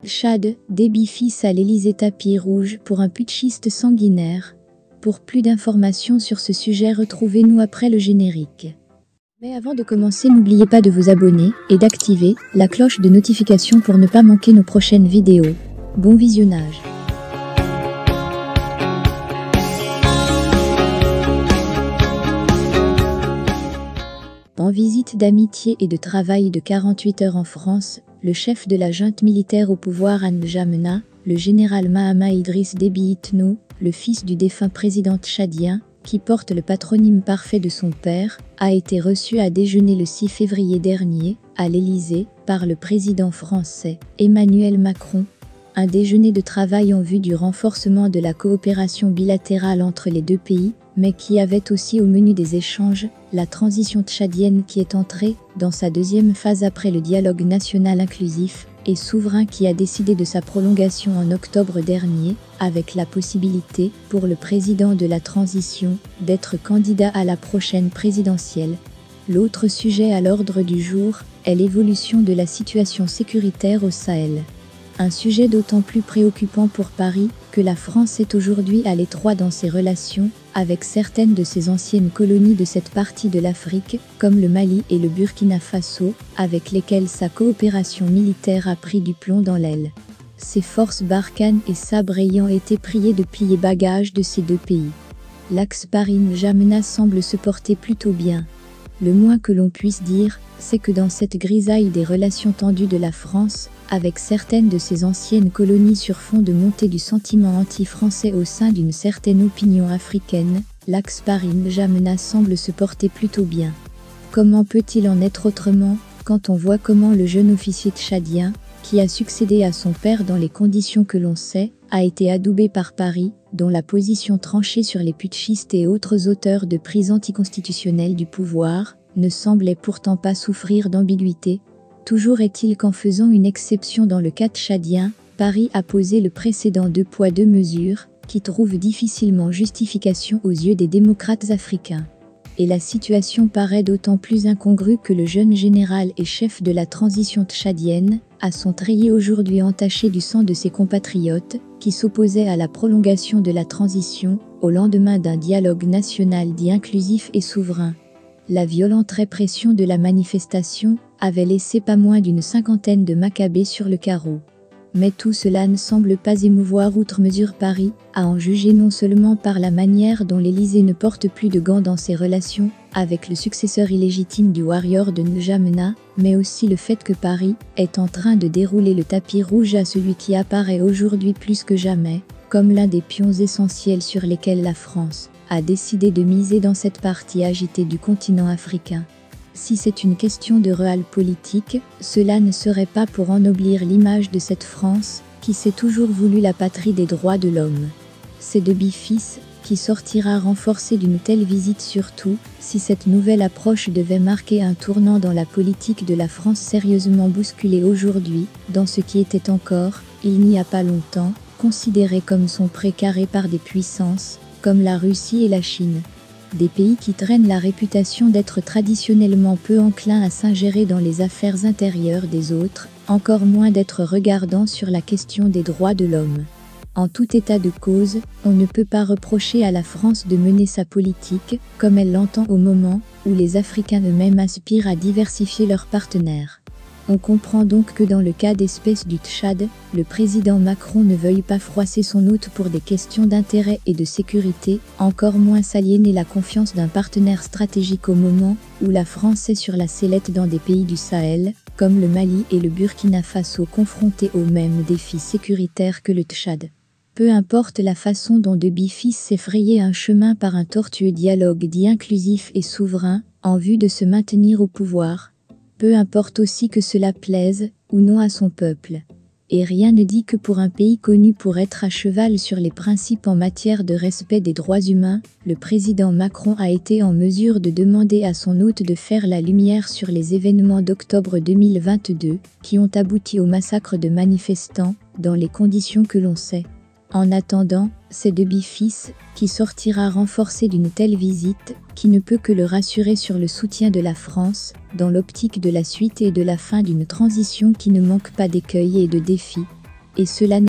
Tchad, Déby fils à l'Élysée tapis rouge pour un putschiste sanguinaire. Pour plus d'informations sur ce sujet, retrouvez-nous après le générique. Mais avant de commencer, n'oubliez pas de vous abonner et d'activer la cloche de notification pour ne pas manquer nos prochaines vidéos. Bon visionnage. En visite d'amitié et de travail de 48 heures en France, le chef de la junte militaire au pouvoir à N'Djamena, le général Mahama Idriss Déby Itno, le fils du défunt président tchadien, qui porte le patronyme parfait de son père, a été reçu à déjeuner le 6 février dernier, à l'Élysée, par le président français, Emmanuel Macron. Un déjeuner de travail en vue du renforcement de la coopération bilatérale entre les deux pays, mais qui avait aussi au menu des échanges, la transition tchadienne qui est entrée dans sa deuxième phase après le dialogue national inclusif et souverain qui a décidé de sa prolongation en octobre dernier, avec la possibilité, pour le président de la transition, d'être candidat à la prochaine présidentielle. L'autre sujet à l'ordre du jour est l'évolution de la situation sécuritaire au Sahel. Un sujet d'autant plus préoccupant pour Paris que la France est aujourd'hui à l'étroit dans ses relations avec certaines de ses anciennes colonies de cette partie de l'Afrique, comme le Mali et le Burkina Faso, avec lesquelles sa coopération militaire a pris du plomb dans l'aile. Ses forces Barkhane et Sabre ayant été priées de plier bagages de ces deux pays. L'axe Paris-N'Djamena semble se porter plutôt bien. Le moins que l'on puisse dire, c'est que dans cette grisaille des relations tendues de la France, avec certaines de ses anciennes colonies sur fond de montée du sentiment anti-français au sein d'une certaine opinion africaine, l'axe Paris-N'Djamena semble se porter plutôt bien. Comment peut-il en être autrement, quand on voit comment le jeune officier tchadien, qui a succédé à son père dans les conditions que l'on sait, a été adoubé par Paris, dont la position tranchée sur les putschistes et autres auteurs de prises anticonstitutionnelles du pouvoir, ne semblait pourtant pas souffrir d'ambiguïté. Toujours est-il qu'en faisant une exception dans le cas tchadien, Paris a posé le précédent 2 poids 2 mesures, qui trouve difficilement justification aux yeux des démocrates africains. Et la situation paraît d'autant plus incongrue que le jeune général et chef de la transition tchadienne a son treillis aujourd'hui entaché du sang de ses compatriotes, qui s'opposaient à la prolongation de la transition, au lendemain d'un dialogue national dit inclusif et souverain. La violente répression de la manifestation avait laissé pas moins d'une 50aine de Maccabées sur le carreau. Mais tout cela ne semble pas émouvoir outre mesure Paris, à en juger non seulement par la manière dont l'Élysée ne porte plus de gants dans ses relations avec le successeur illégitime du warrior de N'Djamena, mais aussi le fait que Paris est en train de dérouler le tapis rouge à celui qui apparaît aujourd'hui plus que jamais comme l'un des pions essentiels sur lesquels la France a décidé de miser dans cette partie agitée du continent africain. Si c'est une question de realpolitik, cela ne serait pas pour ennoblir l'image de cette France, qui s'est toujours voulu la patrie des droits de l'homme. C'est Déby fils qui sortira renforcé d'une telle visite, surtout si cette nouvelle approche devait marquer un tournant dans la politique de la France sérieusement bousculée aujourd'hui, dans ce qui était encore, il n'y a pas longtemps, considéré comme son précaré par des puissances, comme la Russie et la Chine. Des pays qui traînent la réputation d'être traditionnellement peu enclins à s'ingérer dans les affaires intérieures des autres, encore moins d'être regardants sur la question des droits de l'homme. En tout état de cause, on ne peut pas reprocher à la France de mener sa politique, comme elle l'entend au moment où les Africains eux-mêmes aspirent à diversifier leurs partenaires. On comprend donc que dans le cas d'espèce du Tchad, le président Macron ne veuille pas froisser son hôte pour des questions d'intérêt et de sécurité, encore moins s'aliéner la confiance d'un partenaire stratégique au moment où la France est sur la sellette dans des pays du Sahel, comme le Mali et le Burkina Faso confrontés aux mêmes défis sécuritaires que le Tchad. Peu importe la façon dont Déby fils s'est frayé un chemin par un tortueux dialogue dit inclusif et souverain, en vue de se maintenir au pouvoir. Peu importe aussi que cela plaise ou non à son peuple. Et rien ne dit que pour un pays connu pour être à cheval sur les principes en matière de respect des droits humains, le président Macron a été en mesure de demander à son hôte de faire la lumière sur les événements d'octobre 2022, qui ont abouti au massacre de manifestants, dans les conditions que l'on sait. En attendant, c'est Déby fils qui sortira renforcé d'une telle visite, qui ne peut que le rassurer sur le soutien de la France, dans l'optique de la suite et de la fin d'une transition qui ne manque pas d'écueils et de défis. Et cela n'est